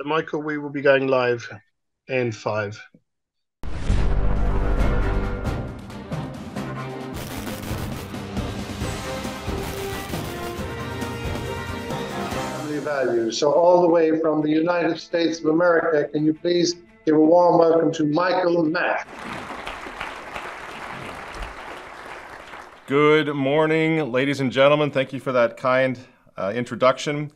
Michael, we will be going live in five. Family values. So all the way from the United States of America, can you please give a warm welcome to Michael Mack. Good morning, ladies and gentlemen. Thank you for that kind introduction.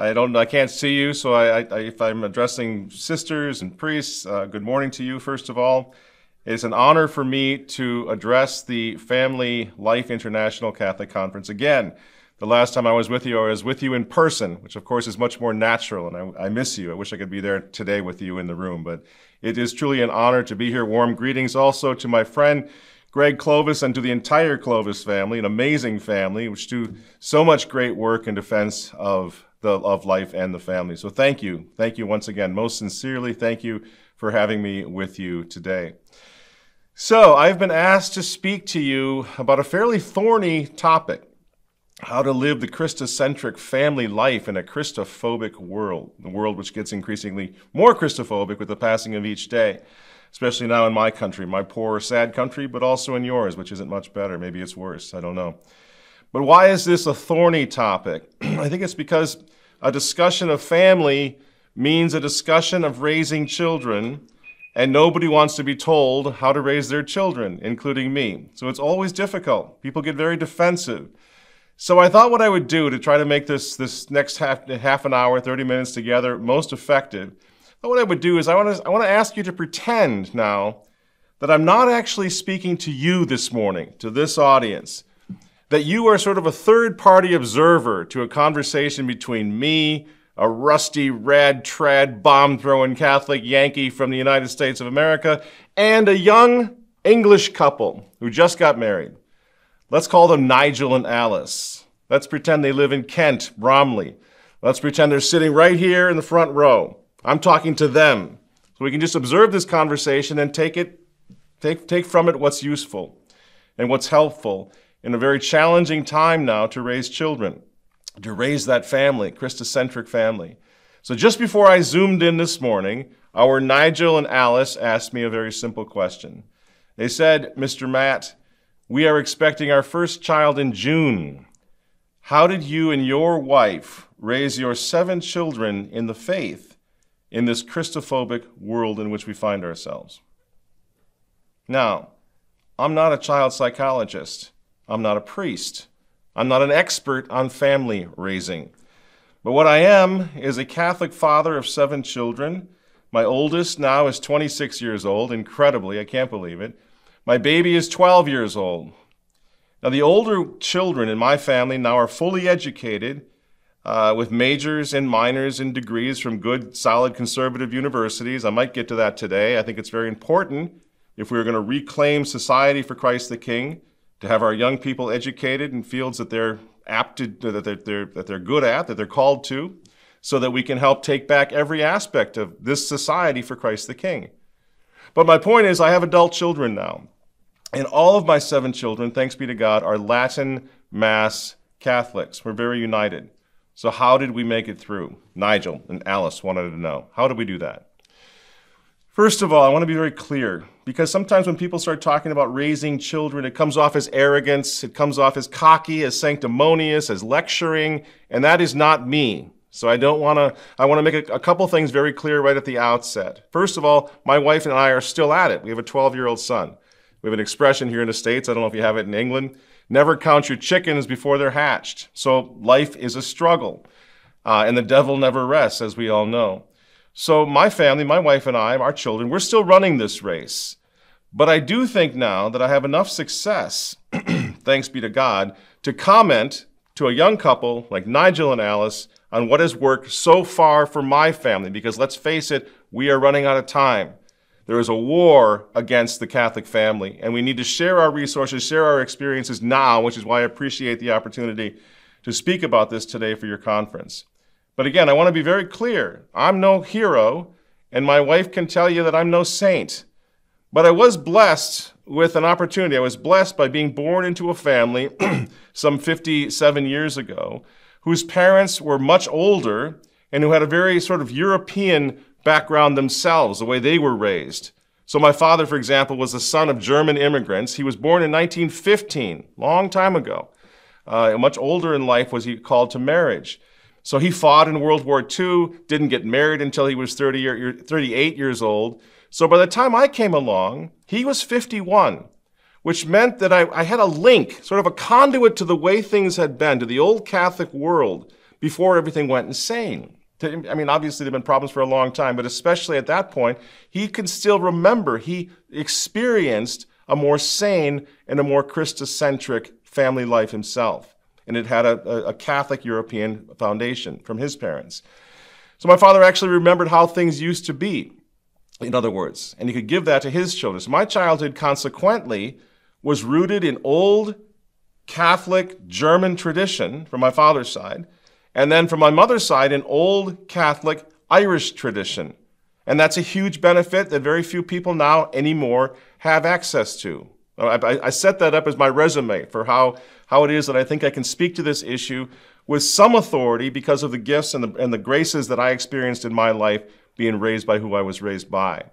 I can't see you, so if I'm addressing sisters and priests, good morning to you, first of all. It's an honor for me to address the Family Life International Catholic Conference again. The last time I was with you in person, which of course is much more natural, and I miss you. I wish I could be there today with you in the room, but it is truly an honor to be here. Warm greetings also to my friend Greg Clovis and to the entire Clovis family, an amazing family, which do so much great work in defense of life and the family. So thank you. Thank you once again. Most sincerely, thank you for having me with you today. So I've been asked to speak to you about a fairly thorny topic: how to live the Christocentric family life in a Christophobic world, the world which gets increasingly more Christophobic with the passing of each day, especially now in my country, my poor, sad country, but also in yours, which isn't much better. Maybe it's worse. I don't know. But why is this a thorny topic? I think it's because a discussion of family means a discussion of raising children, and nobody wants to be told how to raise their children, including me. So it's always difficult. People get very defensive. So I thought what I would do to try to make this next half an hour, 30 minutes together most effective, what I would do is I want to ask you to pretend now that I'm not actually speaking to you this morning, to this audience, that you are sort of a third-party observer to a conversation between me, a rusty, rad-trad, bomb-throwing Catholic Yankee from the United States of America, and a young English couple who just got married. Let's call them Nigel and Alice. Let's pretend they live in Kent, Bromley. Let's pretend they're sitting right here in the front row. I'm talking to them. So we can just observe this conversation and take from it what's useful and what's helpful in a very challenging time now to raise children, to raise that family, Christocentric family. So just before I zoomed in this morning, our Nigel and Alice asked me a very simple question. They said, "Mr. Matt, we are expecting our first child in June. How did you and your wife raise your 7 children in the faith in this Christophobic world in which we find ourselves?" Now, I'm not a child psychologist. I'm not a priest. I'm not an expert on family raising. But what I am is a Catholic father of 7 children. My oldest now is 26 years old. Incredibly, I can't believe it. My baby is 12 years old. Now, the older children in my family now are fully educated with majors and minors and degrees from good, solid conservative universities. I might get to that today. I think it's very important, if we're going to reclaim society for Christ the King, to have our young people educated in fields that they're that they're good at, that they're called to, so that we can help take back every aspect of this society for Christ the King. But my point is, I have adult children now, and all of my 7 children, thanks be to God, are Latin Mass Catholics. We're very united. So how did we make it through? Nigel and Alice wanted to know. How did we do that? First of all, I want to be very clear, because sometimes when people start talking about raising children, it comes off as arrogance, it comes off as cocky, as sanctimonious, as lecturing, and that is not me. So I want to make a couple things very clear right at the outset. First of all, my wife and I are still at it. We have a 12-year-old son. We have an expression here in the States, I don't know if you have it in England, never count your chickens before they're hatched. So life is a struggle, and the devil never rests, as we all know. So my family, my wife and I, our children, we're still running this race. But I do think now that I have enough success, thanks be to God, to comment to a young couple like Nigel and Alice on what has worked so far for my family. Because let's face it, we are running out of time. There is a war against the Catholic family, and we need to share our resources, share our experiences now, which is why I appreciate the opportunity to speak about this today for your conference. But again, I want to be very clear. I'm no hero, and my wife can tell you that I'm no saint. But I was blessed with an opportunity. I was blessed by being born into a family some 57 years ago, whose parents were much older and who had a very sort of European background themselves, the way they were raised. So my father, for example, was the son of German immigrants. He was born in 1915, long time ago. Much older in life was he called to marriage. So he fought in World War II, didn't get married until he was 38 years old. So by the time I came along, he was 51, which meant that I had a link, sort of a conduit to the way things had been, to the old Catholic world before everything went insane. I mean, obviously there have been problems for a long time, but especially at that point, he can still remember he experienced a more sane and a more Christocentric family life himself. And it had a Catholic European foundation from his parents. So my father actually remembered how things used to be, in other words, and he could give that to his children. So my childhood, consequently, was rooted in old Catholic German tradition from my father's side, and then from my mother's side, an old Catholic Irish tradition. And that's a huge benefit that very few people now anymore have access to. I set that up as my resume for how it is that I think I can speak to this issue with some authority because of the gifts and the graces that I experienced in my life being raised by who I was raised by.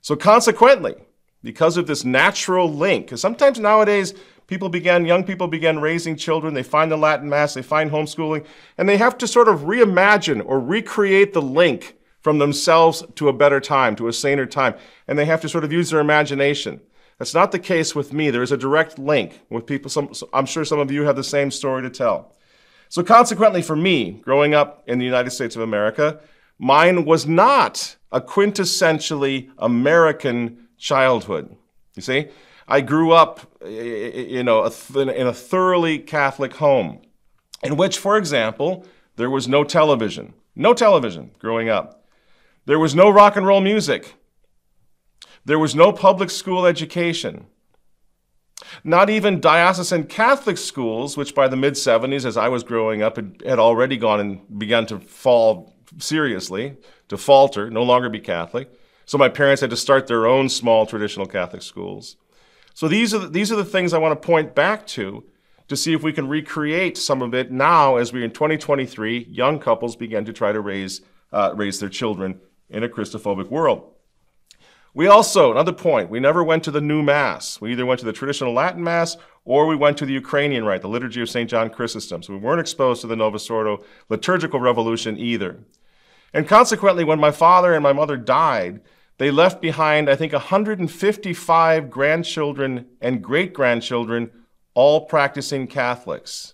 So consequently, because of this natural link, because sometimes nowadays young people begin raising children, they find the Latin Mass, they find homeschooling, and they have to sort of reimagine or recreate the link from themselves to a better time, to a saner time, and they have to sort of use their imagination. That's not the case with me. There is a direct link with people. I'm sure some of you have the same story to tell. So consequently for me, growing up in the United States of America, mine was not a quintessentially American childhood. You see? I grew up, in a thoroughly Catholic home, in which, for example, there was no television. No television growing up. There was no rock and roll music. There was no public school education. Not even diocesan Catholic schools, which by the mid-70s, as I was growing up, had already gone and began to fall seriously, to falter, no longer be Catholic. So my parents had to start their own small traditional Catholic schools. So these are the things I want to point back to see if we can recreate some of it now as we, in 2023, young couples begin to try to raise their children in a Christophobic world. We also, another point, we never went to the new Mass. We either went to the traditional Latin Mass or we went to the Ukrainian rite, the Liturgy of St. John Chrysostom. So we weren't exposed to the Novus Ordo liturgical revolution either. And consequently, when my father and my mother died, they left behind, I think, 155 grandchildren and great-grandchildren, all practicing Catholics.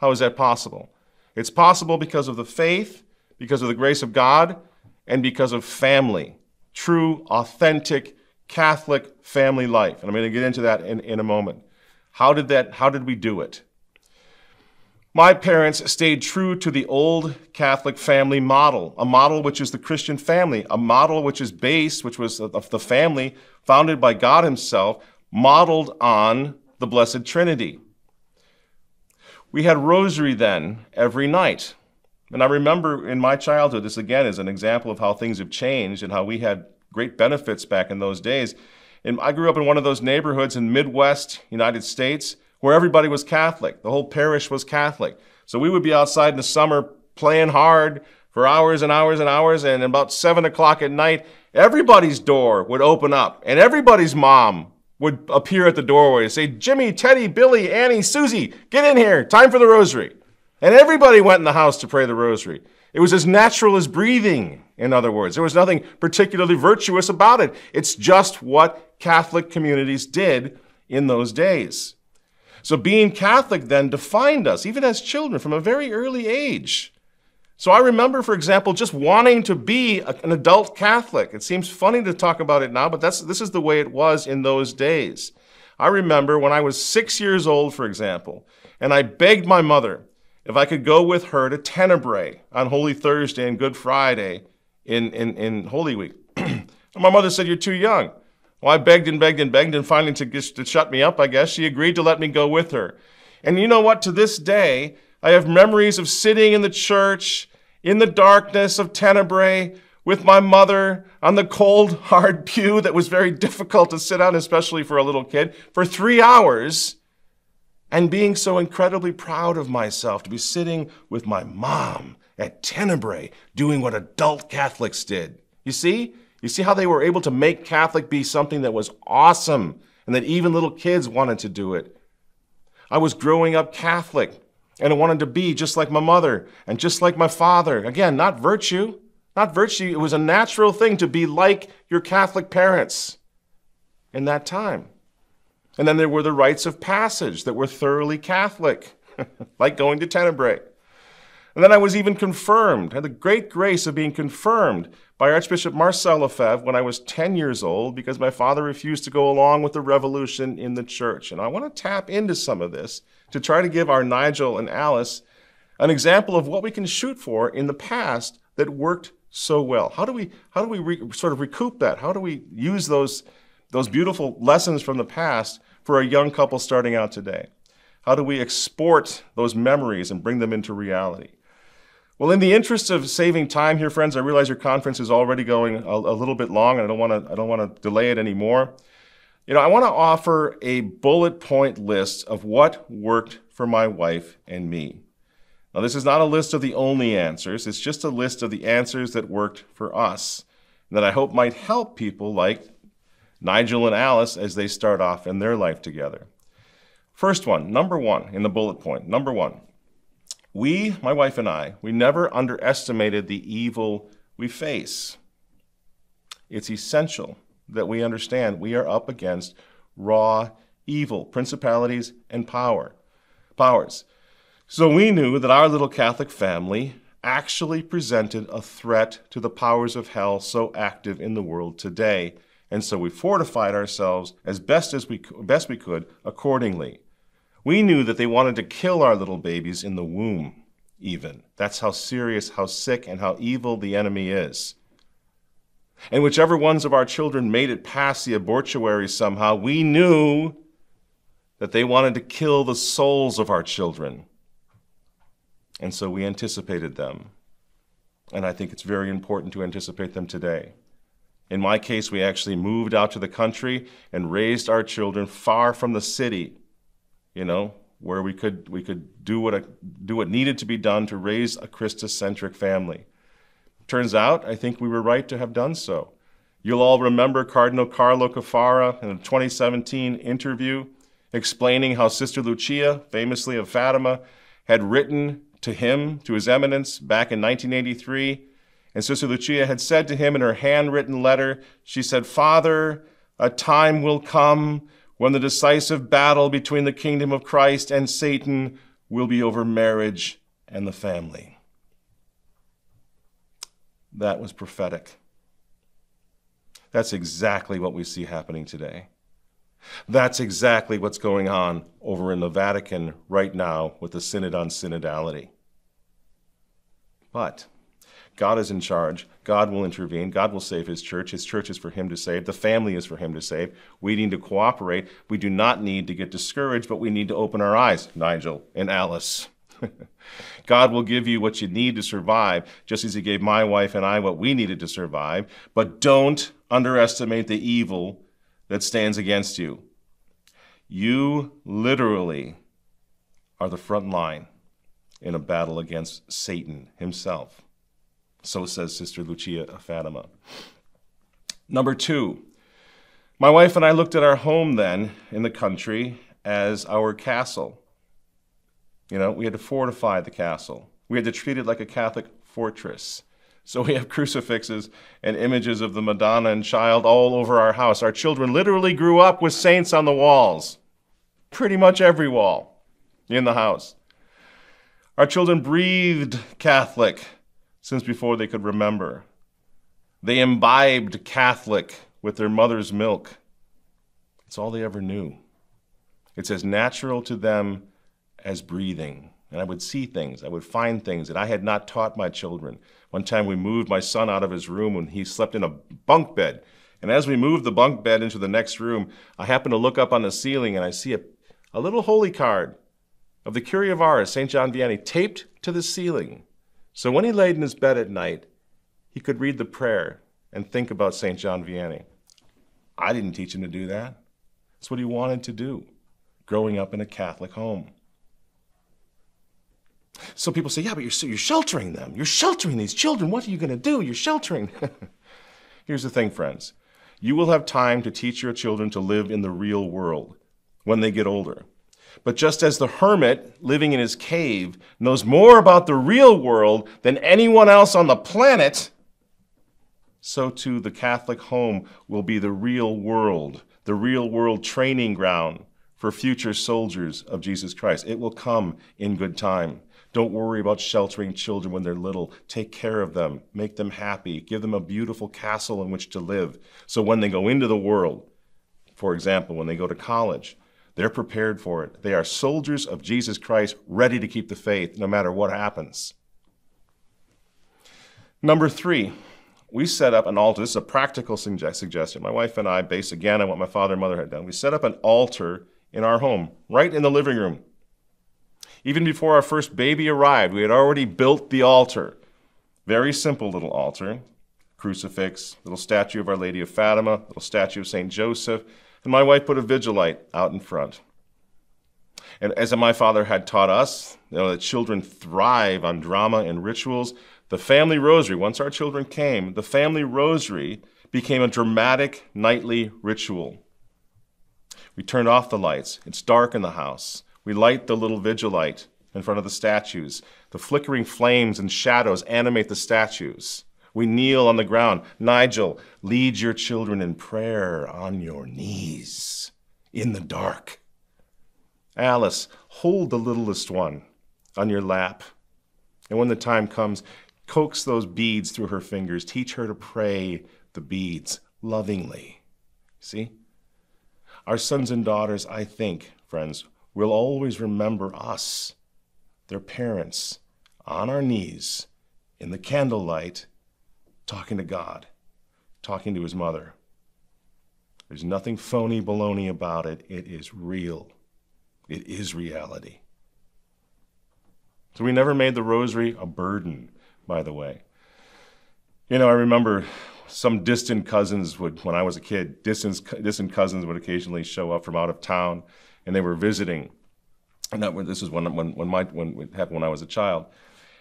How is that possible? It's possible because of the faith, because of the grace of God, and because of family. True, authentic, Catholic family life. And I'm going to get into that in a moment. How did we do it? My parents stayed true to the old Catholic family model, a model which is the Christian family, a model which is based, which was the family founded by God himself, modeled on the Blessed Trinity. We had rosary then every night. And I remember in my childhood, this again is an example of how things have changed and how we had great benefits back in those days. And I grew up in one of those neighborhoods in Midwest United States where everybody was Catholic. The whole parish was Catholic. So we would be outside in the summer playing hard for hours and hours and hours, and about 7 o'clock at night, everybody's door would open up, and everybody's mom would appear at the doorway and say, "Jimmy, Teddy, Billy, Annie, Susie, get in here, time for the rosary." And everybody went in the house to pray the rosary. It was as natural as breathing, in other words. There was nothing particularly virtuous about it. It's just what Catholic communities did in those days. So being Catholic then defined us, even as children, from a very early age. So I remember, for example, just wanting to be an adult Catholic. It seems funny to talk about it now, but this is the way it was in those days. I remember when I was 6 years old, for example, and I begged my mother if I could go with her to Tenebrae on Holy Thursday and Good Friday in Holy Week. And my mother said, "You're too young." Well, I begged and begged and begged, and finally to shut me up, I guess, she agreed to let me go with her. And you know what? To this day, I have memories of sitting in the church in the darkness of Tenebrae with my mother on the cold, hard pew that was very difficult to sit on, especially for a little kid, for 3 hours, and being so incredibly proud of myself to be sitting with my mom at Tenebrae doing what adult Catholics did. You see? You see how they were able to make Catholic be something that was awesome and that even little kids wanted to do it. I was growing up Catholic and I wanted to be just like my mother and just like my father. Again, not virtue. Not virtue. It was a natural thing to be like your Catholic parents in that time. And then there were the rites of passage that were thoroughly Catholic, like going to Tenebrae. And then I was even confirmed, had the great grace of being confirmed by Archbishop Marcel Lefebvre when I was 10 years old because my father refused to go along with the revolution in the church. And I want to tap into some of this to try to give our Nigel and Alice an example of what we can shoot for in the past that worked so well. How do we sort of recoup that? How do we use those beautiful lessons from the past for a young couple starting out today? How do we export those memories and bring them into reality? Well, in the interest of saving time here, friends, I realize your conference is already going a little bit long, and I don't want to delay it anymore. I want to offer a bullet point list of what worked for my wife and me. Now, this is not a list of the only answers. It's just a list of the answers that worked for us, and that I hope might help people like Nigel and Alice as they start off in their life together. First one, number one in the bullet point, number one. We, my wife and I, we never underestimated the evil we face. It's essential that we understand we are up against raw evil, principalities and powers. So we knew that our little Catholic family actually presented a threat to the powers of hell so active in the world today. And so we fortified ourselves as best we could accordingly. We knew that they wanted to kill our little babies in the womb, even. That's how serious, how sick, and how evil the enemy is. And whichever ones of our children made it past the abortuary somehow, we knew that they wanted to kill the souls of our children. And so we anticipated them. And I think it's very important to anticipate them today. In my case, we actually moved out to the country and raised our children far from the city, where we could do what needed to be done to raise a Christocentric family. Turns out, I think we were right to have done so. You'll all remember Cardinal Carlo Caffarra in a 2017 interview explaining how Sister Lucia, famously of Fatima, had written to him, to His Eminence, back in 1983. And Sister Lucia had said to him in her handwritten letter, she said, "Father, a time will come when the decisive battle between the kingdom of Christ and Satan will be over marriage and the family." That was prophetic. That's exactly what we see happening today. That's exactly what's going on over in the Vatican right now with the Synod on Synodality. But God is in charge. God will intervene. God will save His church. His church is for Him to save. The family is for Him to save. We need to cooperate. We do not need to get discouraged, but we need to open our eyes, Nigel and Alice. God will give you what you need to survive, just as He gave my wife and I what we needed to survive. But don't underestimate the evil that stands against you. You literally are the front line in a battle against Satan himself. So says Sister Lucia of Fatima. Number two, my wife and I looked at our home then in the country as our castle. We had to fortify the castle. We had to treat it like a Catholic fortress. So we have crucifixes and images of the Madonna and Child all over our house. Our children literally grew up with saints on the walls. Pretty much every wall in the house. Our children breathed Catholic since before they could remember. They imbibed Catholic with their mother's milk. It's all they ever knew. It's as natural to them as breathing. And I would see things, I would find things that I had not taught my children. One time we moved my son out of his room when he slept in a bunk bed. And as we moved the bunk bed into the next room, I happened to look up on the ceiling and I see a little holy card of the Curie of Ars, St. John Vianney, taped to the ceiling. So when he laid in his bed at night, he could read the prayer and think about St. John Vianney. I didn't teach him to do that. That's what he wanted to do, growing up in a Catholic home. So people say, yeah, but you're sheltering them. You're sheltering these children. What are you going to do? You're sheltering. Here's the thing, friends. You will have time to teach your children to live in the real world when they get older. But just as the hermit living in his cave knows more about the real world than anyone else on the planet, so too the Catholic home will be the real world training ground for future soldiers of Jesus Christ. It will come in good time. Don't worry about sheltering children when they're little. Take care of them. Make them happy. Give them a beautiful castle in which to live. So when they go into the world, for example, when they go to college, they're prepared for it. They are soldiers of Jesus Christ, ready to keep the faith no matter what happens. Number 3, we set up an altar. This is a practical suggestion. My wife and I, based again on what my father and mother had done, we set up an altar in our home, right in the living room. Even before our first baby arrived, we had already built the altar. Very simple little altar. Crucifix, little statue of Our Lady of Fatima, little statue of St. Joseph, and my wife put a vigilite out in front. And as my father had taught us, that children thrive on drama and rituals, the family rosary, once our children came, the family rosary became a dramatic nightly ritual. We turned off the lights. It's dark in the house. We light the little vigilite in front of the statues. The flickering flames and shadows animate the statues. We kneel on the ground. Nigel, lead your children in prayer on your knees in the dark. Alice, hold the littlest one on your lap. And when the time comes, coax those beads through her fingers. Teach her to pray the beads lovingly. See? Our sons and daughters, I think, friends, will always remember us, their parents, on our knees, in the candlelight, talking to God, talking to his mother. There's nothing phony baloney about it. It is real. It is reality. So we never made the rosary a burden, by the way. I remember some distant cousins would, when I was a kid, distant cousins would occasionally show up from out of town, and they were visiting. And this was when it happened when I was a child.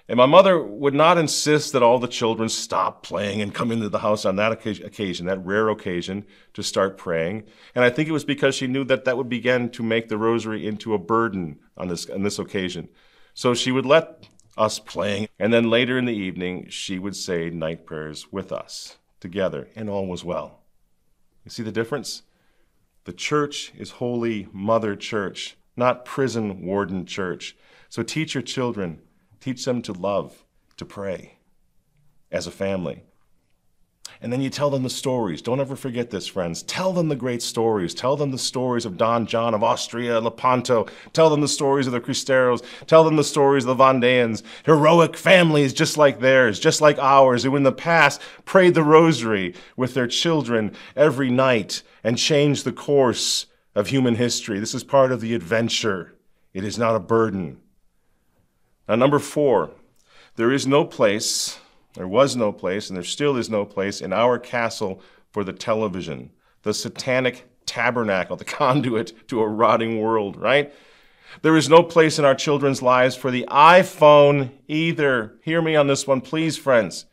And my mother would not insist that all the children stop playing and come into the house on that occasion, that rare occasion, to start praying. And I think it was because she knew that would begin to make the rosary into a burden on this occasion. So she would let us playing, and then later in the evening, she would say night prayers with us together, and all was well. You see the difference? The church is Holy Mother Church, not prison warden church. So teach your children, teach them to love, to pray as a family. And then you tell them the stories. Don't ever forget this, friends. Tell them the great stories. Tell them the stories of Don John of Austria, Lepanto. Tell them the stories of the Cristeros. Tell them the stories of the Vendéans. Heroic families just like theirs, just like ours, who in the past prayed the rosary with their children every night and changed the course of human history. This is part of the adventure. It is not a burden. Now, number 4, there was no place, and there still is no place in our castle for the television, the satanic tabernacle, the conduit to a rotting world, right? There is no place in our children's lives for the iPhone either. Hear me on this one, please, friends.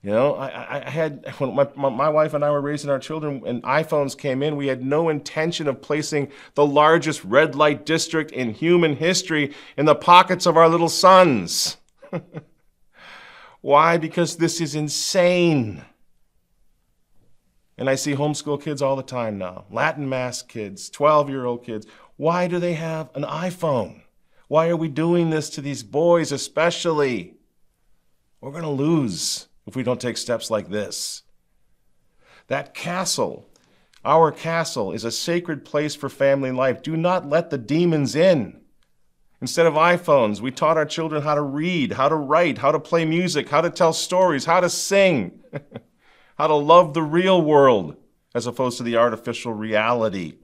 I had, when my wife and I were raising our children and iPhones came in, we had no intention of placing the largest red light district in human history in the pockets of our little sons. Why? Because this is insane. And I see homeschool kids all the time now, Latin Mass kids, 12-year-old kids. Why do they have an iPhone? Why are we doing this to these boys especially? We're going to lose if we don't take steps like this. That castle, our castle, is a sacred place for family life. Do not let the demons in. Instead of iPhones, we taught our children how to read, how to write, how to play music, how to tell stories, how to sing, how to love the real world as opposed to the artificial reality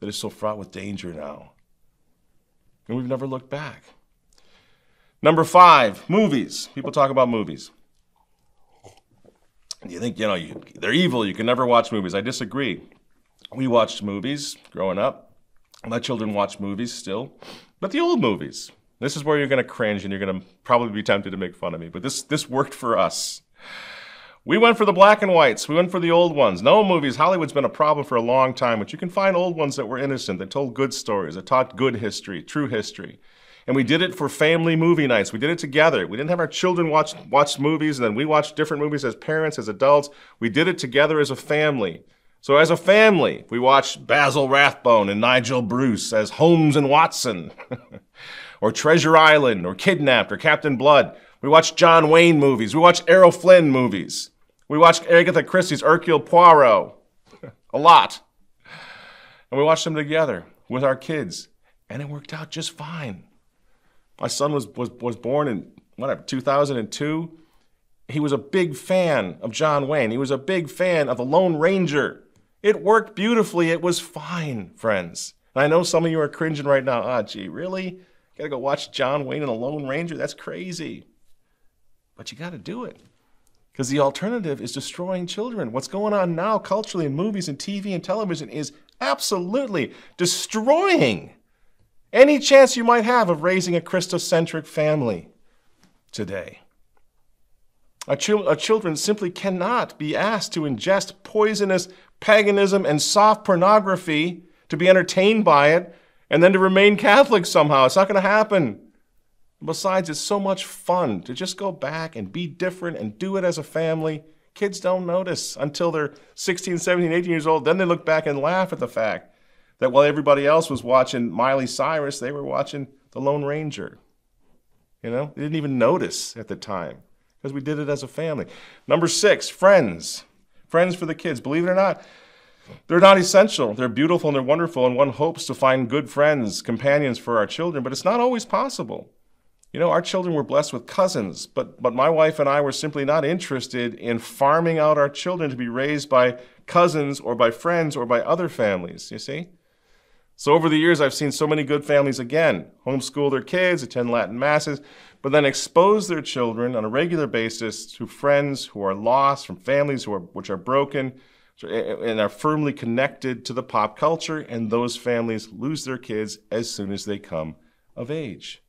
that is so fraught with danger now. And we've never looked back. Number 5, movies. People talk about movies. You think, they're evil, you can never watch movies. I disagree. We watched movies growing up. My children watch movies still, but the old movies. This is where you're going to cringe and you're going to probably be tempted to make fun of me. But this worked for us. We went for the black and whites. We went for the old ones. No movies. Hollywood's been a problem for a long time, but you can find old ones that were innocent, that told good stories, that taught good history, true history. And we did it for family movie nights. We did it together. We didn't have our children watch movies, and then we watched different movies as parents, as adults. We did it together as a family. So as a family, we watched Basil Rathbone and Nigel Bruce as Holmes and Watson. Or Treasure Island, or Kidnapped, or Captain Blood. We watched John Wayne movies. We watched Errol Flynn movies. We watched Agatha Christie's Hercule Poirot. A lot. And we watched them together with our kids. And it worked out just fine. My son was born in, 2002. He was a big fan of John Wayne. He was a big fan of the Lone Ranger. It worked beautifully. It was fine, friends. And I know some of you are cringing right now. Ah, gee, really? Gotta go watch John Wayne and the Lone Ranger? That's crazy. But you gotta do it. Because the alternative is destroying children. What's going on now culturally in movies and TV and television is absolutely destroying any chance you might have of raising a Christocentric family today. Our children simply cannot be asked to ingest poisonous paganism and soft pornography to be entertained by it and then to remain Catholic somehow. It's not going to happen. Besides, it's so much fun to just go back and be different and do it as a family. Kids don't notice until they're 16, 17, 18 years old. Then they look back and laugh at the fact that while everybody else was watching Miley Cyrus, they were watching The Lone Ranger. You know, they didn't even notice at the time because we did it as a family. Number 6, friends. Friends for the kids. Believe it or not, they're not essential. They're beautiful and they're wonderful, and one hopes to find good friends, companions for our children, but it's not always possible. You know, our children were blessed with cousins, but my wife and I were simply not interested in farming out our children to be raised by cousins or by friends or by other families, you see? So over the years, I've seen so many good families, again, homeschool their kids, attend Latin masses, but then expose their children on a regular basis to friends who are lost, from families which are broken, and are firmly connected to the pop culture, and those families lose their kids as soon as they come of age.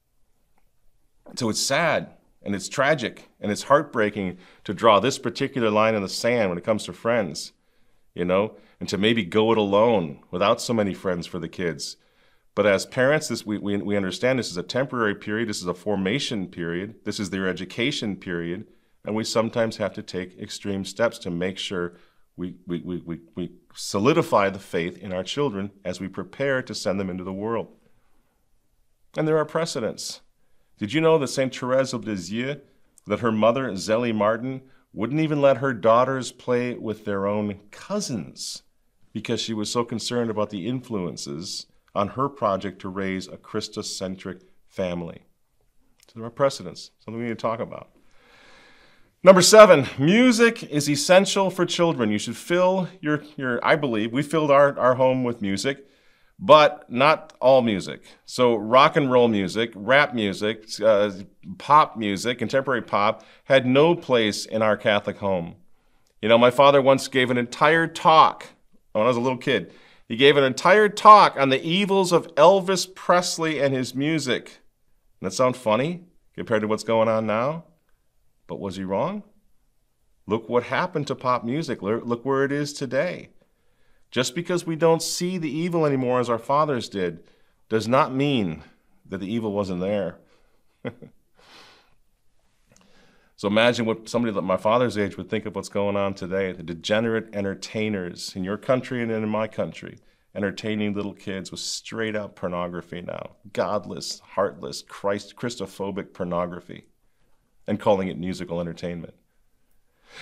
So it's sad, and it's tragic, and it's heartbreaking to draw this particular line in the sand when it comes to friends, you know, and to maybe go it alone without so many friends for the kids. But as parents, we understand this is a temporary period, this is a formation period, this is their education period, and we sometimes have to take extreme steps to make sure we solidify the faith in our children as we prepare to send them into the world. And there are precedents. Did you know that St. Therese of Lisieux, that her mother, Zélie Martin, wouldn't even let her daughters play with their own cousins because she was so concerned about the influences on her project to raise a Christocentric family? So there are precedents, something we need to talk about. Number 7, music is essential for children. You should fill I believe, we filled our home with music, but not all music. So rock and roll music, rap music, pop music, contemporary pop had no place in our Catholic home. You know, my father once gave an entire talk, when I was a little kid, he gave an entire talk on the evils of Elvis Presley and his music. Doesn't that sound funny compared to what's going on now? But was he wrong? Look what happened to pop music. Look where it is today. Just because we don't see the evil anymore as our fathers did does not mean that the evil wasn't there. So imagine what somebody like my father's age would think of what's going on today. The degenerate entertainers in your country and in my country, entertaining little kids with straight up pornography now. Godless, heartless, Christophobic pornography, and calling it musical entertainment.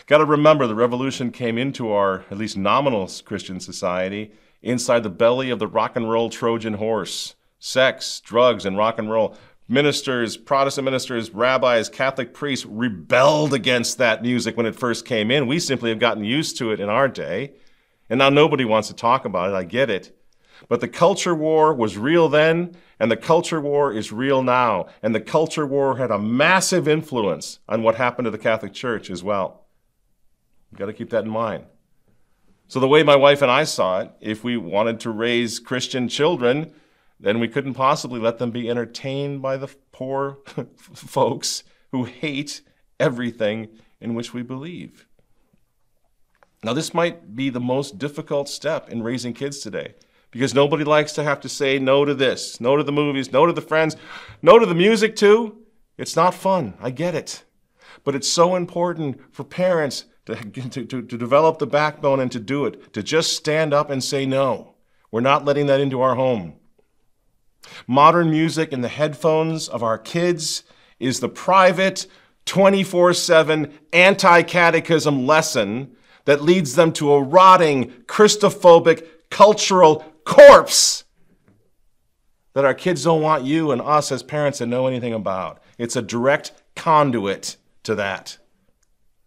Got to remember, the revolution came into our, at least nominal Christian society, inside the belly of the rock and roll Trojan horse. Sex, drugs, and rock and roll. Ministers, Protestant ministers, rabbis, Catholic priests rebelled against that music when it first came in. We simply have gotten used to it in our day. And now nobody wants to talk about it, I get it. But the culture war was real then, and the culture war is real now. And the culture war had a massive influence on what happened to the Catholic Church as well. You've got to keep that in mind. So the way my wife and I saw it, if we wanted to raise Christian children, then we couldn't possibly let them be entertained by the poor folks who hate everything in which we believe. Now, this might be the most difficult step in raising kids today, because nobody likes to have to say no to this, no to the movies, no to the friends, no to the music too. It's not fun. I get it. But it's so important for parents to develop the backbone and to do it, to just stand up and say no. We're not letting that into our home. Modern music in the headphones of our kids is the private, 24/7 anti-catechism lesson that leads them to a rotting, Christophobic, cultural corpse that our kids don't want you and us as parents to know anything about. It's a direct conduit to that.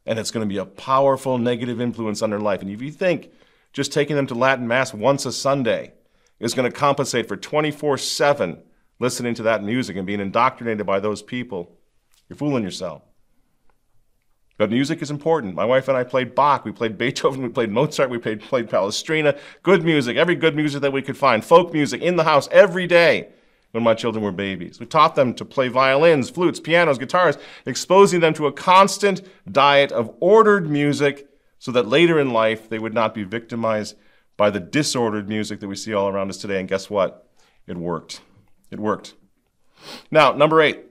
And it's going to be a powerful negative influence on their life. And if you think just taking them to Latin Mass once a Sunday is going to compensate for 24/7 listening to that music and being indoctrinated by those people, you're fooling yourself. But music is important. My wife and I played Bach, we played Beethoven, we played Mozart, we played Palestrina. Good music, every good music that we could find. Folk music in the house every day when my children were babies. We taught them to play violins, flutes, pianos, guitars, exposing them to a constant diet of ordered music so that later in life they would not be victimized by the disordered music that we see all around us today. And guess what? It worked. It worked. Now, number 8.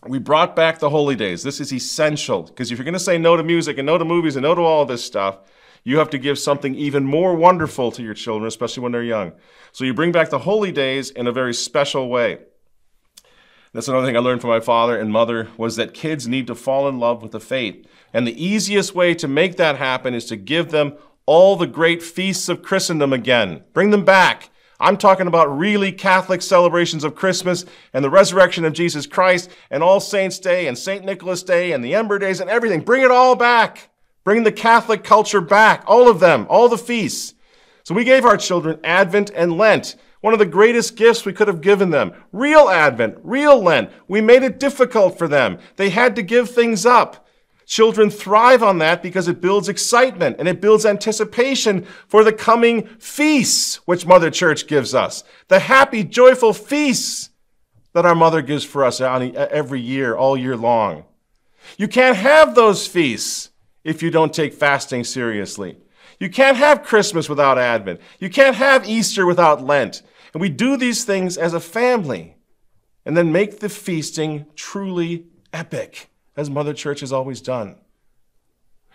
We brought back the holy days. This is essential, because if you're going to say no to music and no to movies and no to all this stuff, you have to give something even more wonderful to your children, especially when they're young. So you bring back the holy days in a very special way. That's another thing I learned from my father and mother, was that kids need to fall in love with the faith. And the easiest way to make that happen is to give them all the great feasts of Christendom again. Bring them back. I'm talking about really Catholic celebrations of Christmas and the resurrection of Jesus Christ and All Saints' Day and St. Nicholas Day and the Ember Days and everything. Bring it all back. Bring the Catholic culture back. All of them. All the feasts. So we gave our children Advent and Lent. One of the greatest gifts we could have given them. Real Advent, real Lent. We made it difficult for them. They had to give things up. Children thrive on that because it builds excitement and it builds anticipation for the coming feasts, which Mother Church gives us. The happy, joyful feasts that our Mother gives for us every year, all year long. You can't have those feasts if you don't take fasting seriously. You can't have Christmas without Advent. You can't have Easter without Lent. And we do these things as a family and then make the feasting truly epic, as Mother Church has always done.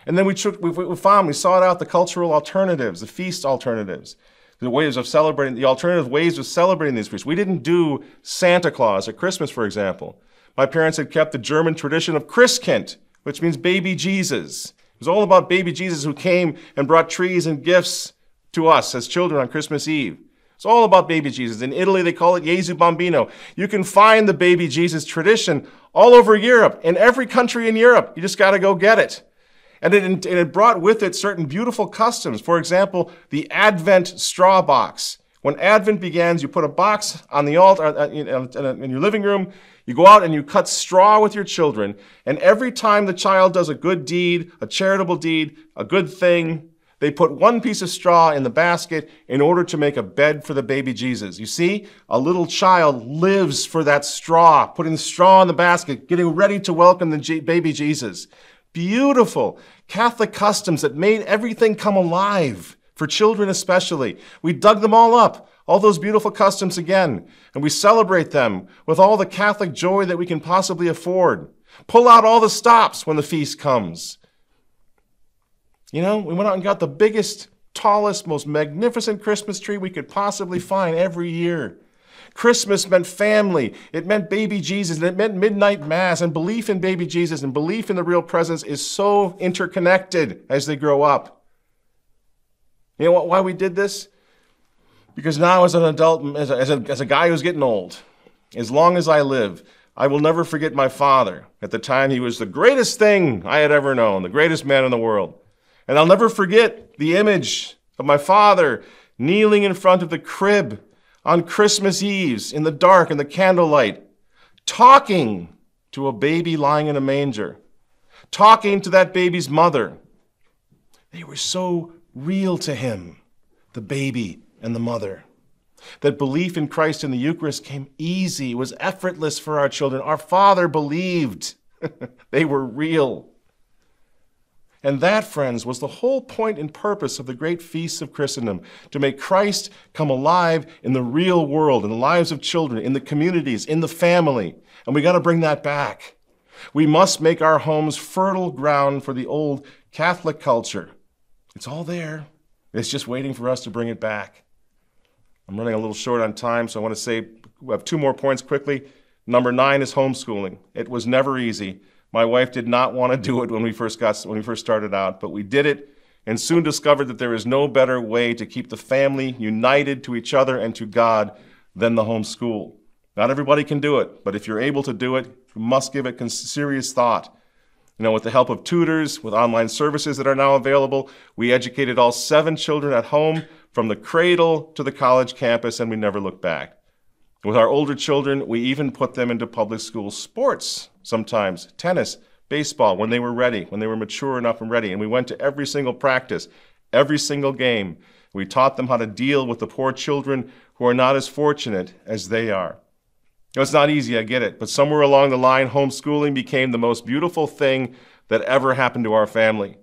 And then we sought out the cultural alternatives, the feast alternatives, the ways of celebrating, the alternative ways of celebrating these feasts. We didn't do Santa Claus at Christmas, for example. My parents had kept the German tradition of Christkind, which means baby Jesus. It was all about baby Jesus who came and brought trees and gifts to us as children on Christmas Eve. It's all about baby Jesus. In Italy, they call it Gesù Bambino. You can find the baby Jesus tradition all over Europe, in every country in Europe. You just got to go get it. And it brought with it certain beautiful customs. For example, the Advent straw box. When Advent begins, you put a box on the altar in your living room. You go out and you cut straw with your children. And every time the child does a good deed, a charitable deed, a good thing, they put one piece of straw in the basket in order to make a bed for the baby Jesus. You see, a little child lives for that straw, putting the straw in the basket, getting ready to welcome the baby Jesus. Beautiful Catholic customs that made everything come alive, for children especially. We dug them all up, all those beautiful customs again, and we celebrate them with all the Catholic joy that we can possibly afford. Pull out all the stops when the feast comes. You know, we went out and got the biggest, tallest, most magnificent Christmas tree we could possibly find every year. Christmas meant family. It meant baby Jesus, and it meant midnight mass, and belief in baby Jesus and belief in the real presence is so interconnected as they grow up. You know why we did this? Because now as an adult, as a guy who's getting old, as long as I live, I will never forget my father. At the time, he was the greatest thing I had ever known, the greatest man in the world. And I'll never forget the image of my father kneeling in front of the crib on Christmas Eves in the dark and the candlelight, talking to a baby lying in a manger, talking to that baby's mother. They were so real to him, the baby and the mother. That belief in Christ in the Eucharist came easy, was effortless for our children. Our Father believed. They were real. And that, friends, was the whole point and purpose of the great feasts of Christendom, to make Christ come alive in the real world, in the lives of children, in the communities, in the family. And we got to bring that back. We must make our homes fertile ground for the old Catholic culture. It's all there. It's just waiting for us to bring it back. I'm running a little short on time, so I want to say we have 2 more points quickly. Number 9 is homeschooling. It was never easy. My wife did not want to do it when we first started out, but we did it and soon discovered that there is no better way to keep the family united to each other and to God than the homeschool. Not everybody can do it, but if you're able to do it, you must give it serious thought. With the help of tutors, with online services that are now available, we educated all 7 children at home from the cradle to the college campus, and we never looked back. With our older children, we even put them into public school sports, sometimes tennis, baseball, when they were ready, when they were mature enough and ready. And we went to every single practice, every single game. We taught them how to deal with the poor children who are not as fortunate as they are. It's not easy, I get it, but somewhere along the line, homeschooling became the most beautiful thing that ever happened to our family.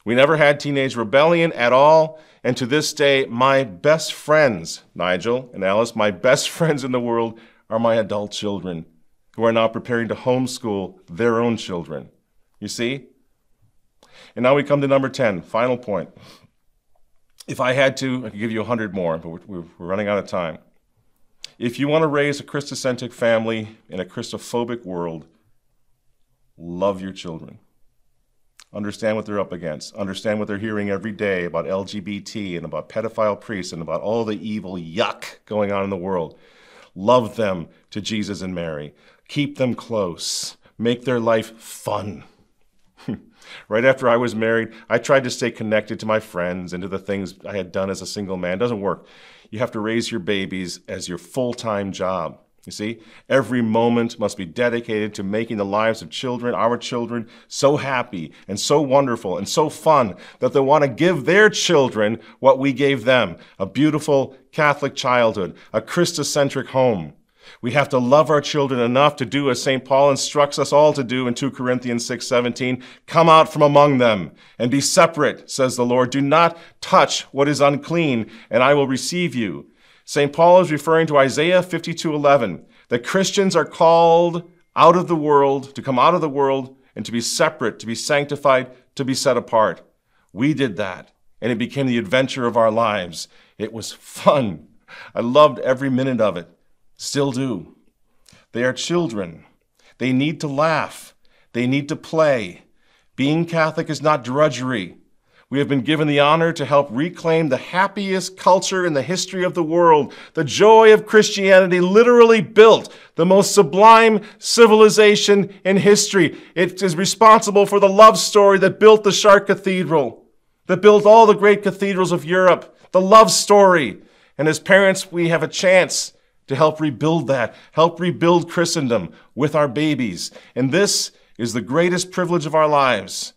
We never had teenage rebellion at all, and to this day, my best friends, Nigel and Alice, my best friends in the world are my adult children who are now preparing to homeschool their own children. You see? And now we come to number 10, final point. If I had to, I could give you 100 more, but we're running out of time. If you want to raise a Christocentric family in a Christophobic world, love your children. Understand what they're up against. Understand what they're hearing every day about LGBT and about pedophile priests and about all the evil yuck going on in the world. Love them to Jesus and Mary. Keep them close. Make their life fun. Right after I was married, I tried to stay connected to my friends and to the things I had done as a single man. It doesn't work. You have to raise your babies as your full-time job. You see, every moment must be dedicated to making the lives of children, our children, so happy and so wonderful and so fun that they want to give their children what we gave them, a beautiful Catholic childhood, a Christocentric home. We have to love our children enough to do as St. Paul instructs us all to do in 2 Corinthians 6:17. Come out from among them and be separate, says the Lord. Do not touch what is unclean, and I will receive you. St. Paul is referring to Isaiah 52:11, that Christians are called out of the world, to come out of the world, and to be separate, to be sanctified, to be set apart. We did that, and it became the adventure of our lives. It was fun. I loved every minute of it. Still do. They are children. They need to laugh. They need to play. Being Catholic is not drudgery. We have been given the honor to help reclaim the happiest culture in the history of the world. The joy of Christianity literally built the most sublime civilization in history. It is responsible for the love story that built the Chartres Cathedral, that built all the great cathedrals of Europe, the love story. And as parents, we have a chance to help rebuild that, help rebuild Christendom with our babies. And this is the greatest privilege of our lives.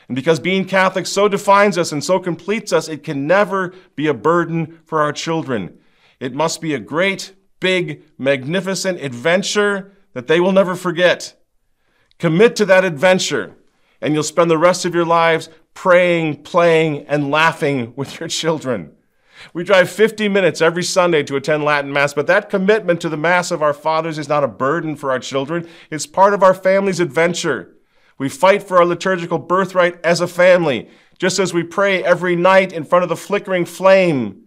And because being Catholic so defines us and so completes us, it can never be a burden for our children. It must be a great, big, magnificent adventure that they will never forget. Commit to that adventure, and you'll spend the rest of your lives praying, playing, and laughing with your children. We drive 50 minutes every Sunday to attend Latin Mass, but that commitment to the Mass of our fathers is not a burden for our children. It's part of our family's adventure. We fight for our liturgical birthright as a family, just as we pray every night in front of the flickering flame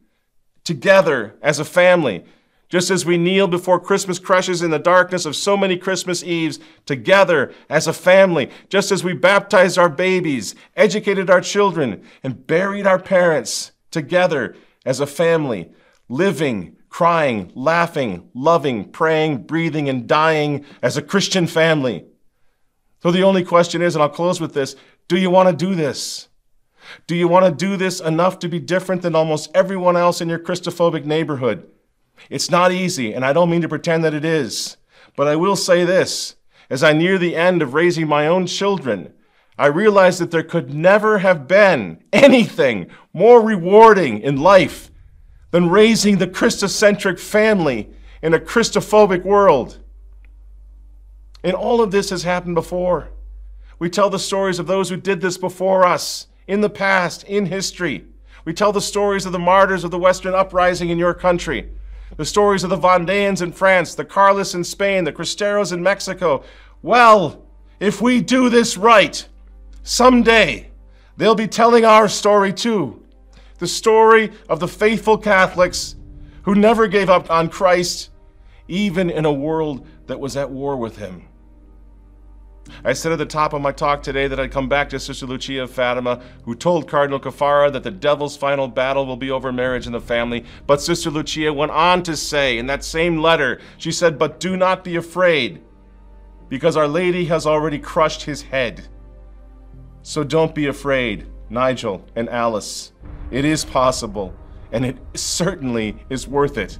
together as a family, just as we kneel before Christmas crushes in the darkness of so many Christmas Eves together as a family, just as we baptized our babies, educated our children, and buried our parents together as a family, living, crying, laughing, loving, praying, breathing, and dying as a Christian family. So the only question is, and I'll close with this, do you want to do this? Do you want to do this enough to be different than almost everyone else in your Christophobic neighborhood? It's not easy, and I don't mean to pretend that it is. But I will say this, as I near the end of raising my own children, I realized that there could never have been anything more rewarding in life than raising the Christocentric family in a Christophobic world. And all of this has happened before. We tell the stories of those who did this before us, in the past, in history. We tell the stories of the martyrs of the Western uprising in your country, the stories of the Vendéans in France, the Carlists in Spain, the Cristeros in Mexico. Well, if we do this right, someday they'll be telling our story too. The story of the faithful Catholics who never gave up on Christ, even in a world that was at war with him. I said at the top of my talk today that I'd come back to Sister Lucia of Fatima, who told Cardinal Caffarra that the devil's final battle will be over marriage in the family. But Sister Lucia went on to say in that same letter, she said, "But do not be afraid, because Our Lady has already crushed his head." So don't be afraid, Nigel and Alice. It is possible, and it certainly is worth it.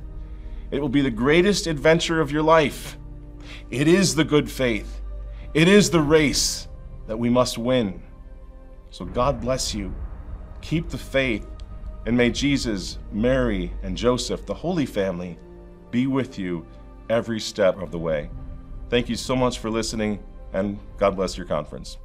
It will be the greatest adventure of your life. It is the good faith. It is the race that we must win. So God bless you. Keep the faith, and may Jesus, Mary, and Joseph, the Holy Family, be with you every step of the way. Thank you so much for listening, and God bless your conference.